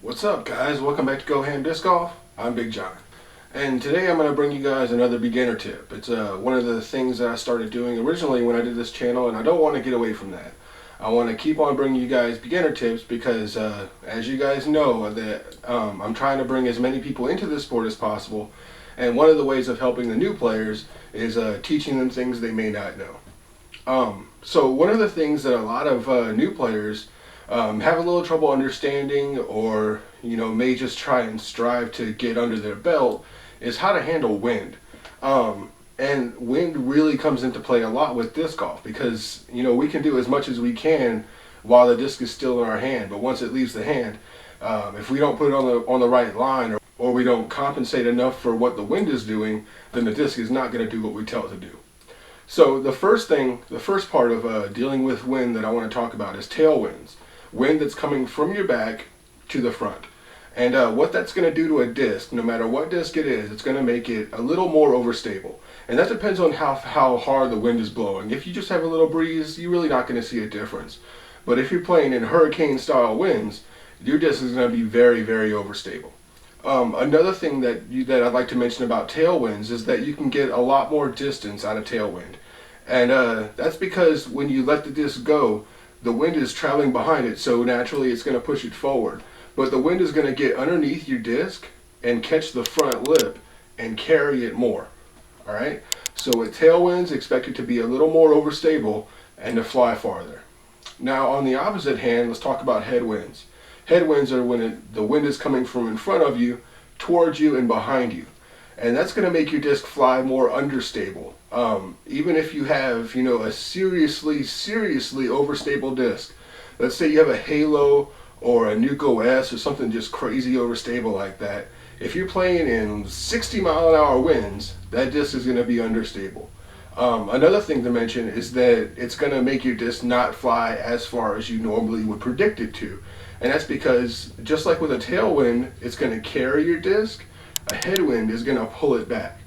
What's up, guys? Welcome back to GoHamDiscGolf. I'm Big John, and today I'm going to bring you guys another beginner tip. It's one of the things that I started doing originally when I did this channel, and I don't want to get away from that. I want to keep on bringing you guys beginner tips because, as you guys know, that I'm trying to bring as many people into this sport as possible, and one of the ways of helping the new players is teaching them things they may not know. So one of the things that a lot of new players have a little trouble understanding, or may just try and strive to get under their belt, is how to handle wind. And wind really comes into play a lot with disc golf because we can do as much as we can while the disc is still in our hand, but once it leaves the hand, if we don't put it on the right line, or we don't compensate enough for what the wind is doing, then the disc is not going to do what we tell it to do. So the first part of dealing with wind that I want to talk about is tailwinds. Wind that's coming from your back to the front. And what that's going to do to a disc, no matter what disc it is, it's going to make it a little more overstable. And that depends on how hard the wind is blowing. If you just have a little breeze, you're really not going to see a difference. But if you're playing in hurricane style winds, your disc is going to be very, very overstable. Another thing that I'd like to mention about tailwinds is that you can get a lot more distance out of tailwind. And that's because when you let the disc go, the wind is traveling behind it, so naturally it's going to push it forward. But the wind is going to get underneath your disc and catch the front lip and carry it more. Alright? So with tailwinds, expect it to be a little more overstable and to fly farther. Now on the opposite hand, let's talk about headwinds. Headwinds are when the wind is coming from in front of you, towards you, and behind you. And that's going to make your disc fly more understable. Even if you have, a seriously overstable disc. Let's say you have a Halo or a Nuco S or something just crazy overstable like that. If you're playing in 60-mile-an-hour winds, that disc is going to be understable. Another thing to mention is that it's going to make your disc not fly as far as you normally would predict it to. And that's because, just like with a tailwind, it's going to carry your disc. A headwind is going to pull it back.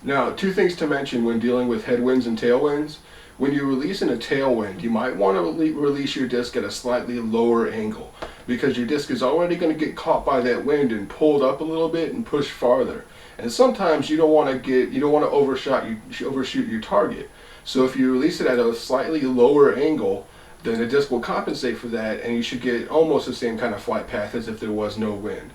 Now, two things to mention when dealing with headwinds and tailwinds. When you're releasing a tailwind, you might want to release your disc at a slightly lower angle because your disc is already going to get caught by that wind and pulled up a little bit and pushed farther. And sometimes you don't want to overshoot your target. So if you release it at a slightly lower angle, then the disc will compensate for that, and you should get almost the same kind of flight path as if there was no wind.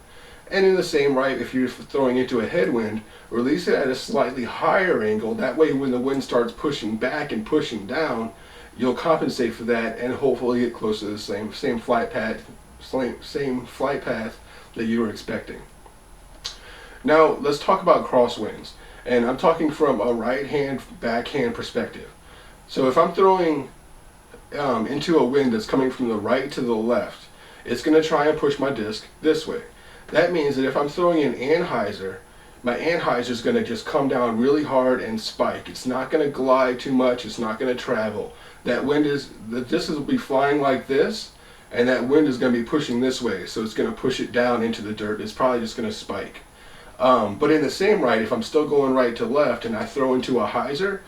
And in the same right, if you're throwing into a headwind, release it at a slightly higher angle. That way when the wind starts pushing back and pushing down, you'll compensate for that and hopefully get close to the same flight path that you were expecting. Now let's talk about crosswinds. And I'm talking from a right hand, backhand perspective. So if I'm throwing into a wind that's coming from the right to the left, it's going to try and push my disc this way. That means that if I'm throwing an anhyzer, my anhyzer is going to just come down really hard and spike. It's not going to glide too much. It's not going to travel. The disc will be flying like this, and that wind is going to be pushing this way. So it's going to push it down into the dirt. It's probably just going to spike. But in the same right, if I'm still going right to left and I throw into a hyzer,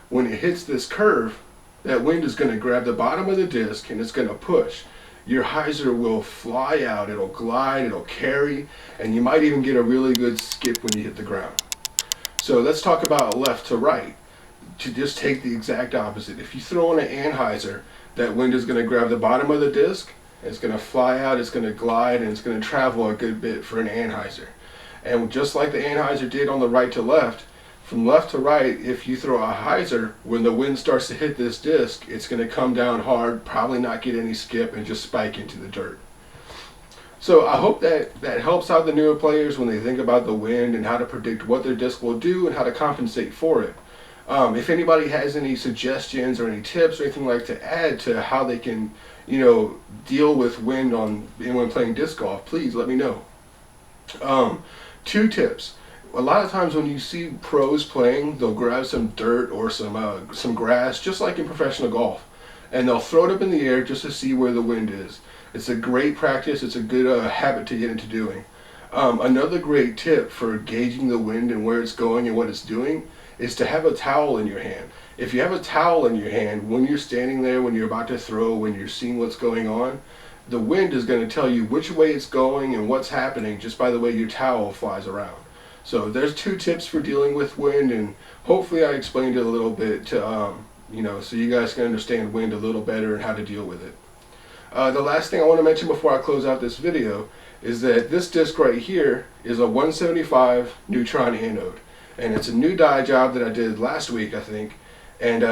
when it hits this curve, that wind is going to grab the bottom of the disc and it's going to push. Your hyzer will fly out, it'll glide, it'll carry, and you might even get a really good skip when you hit the ground. So let's talk about left to right. To just take the exact opposite. If you throw in an anhyzer, that wind is going to grab the bottom of the disc, it's going to fly out, it's going to glide, and it's going to travel a good bit for an anhyzer. And just like the anhyzer did on the right to left, from left to right, if you throw a hyzer, when the wind starts to hit this disc, it's going to come down hard, probably not get any skip, and just spike into the dirt. So I hope that helps out the newer players when they think about the wind and how to predict what their disc will do and how to compensate for it. If anybody has any suggestions or any tips or anything like to add to how they can, deal with wind when playing disc golf, please let me know. Two tips. A lot of times when you see pros playing, they'll grab some dirt or some grass, just like in professional golf, and they'll throw it up in the air just to see where the wind is. It's a great practice. It's a good habit to get into doing. Another great tip for gauging the wind and where it's going and what it's doing is to have a towel in your hand. If you have a towel in your hand, when you're standing there, when you're about to throw, when you're seeing what's going on, the wind is going to tell you which way it's going and what's happening just by the way your towel flies around. So there's 2 tips for dealing with wind, and hopefully I explained it a little bit to so you guys can understand wind a little better and how to deal with it. The last thing I want to mention before I close out this video is that this disc right here is a 175 neutron anode, and it's a new dye job that I did last week, I think. And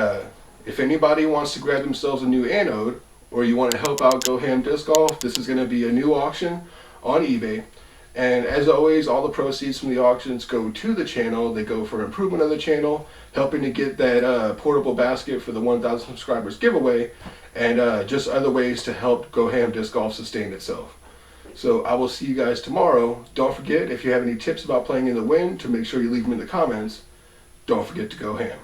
if anybody wants to grab themselves a new anode, or you want to help out GoHamDiscGolf, this is going to be a new auction on eBay. And as always, all the proceeds from the auctions go to the channel. They go for improvement of the channel, helping to get that portable basket for the 1,000 subscribers giveaway, and just other ways to help GoHamDiscGolf sustain itself. So I will see you guys tomorrow. Don't forget, if you have any tips about playing in the wind, to make sure you leave them in the comments. Don't forget to go ham.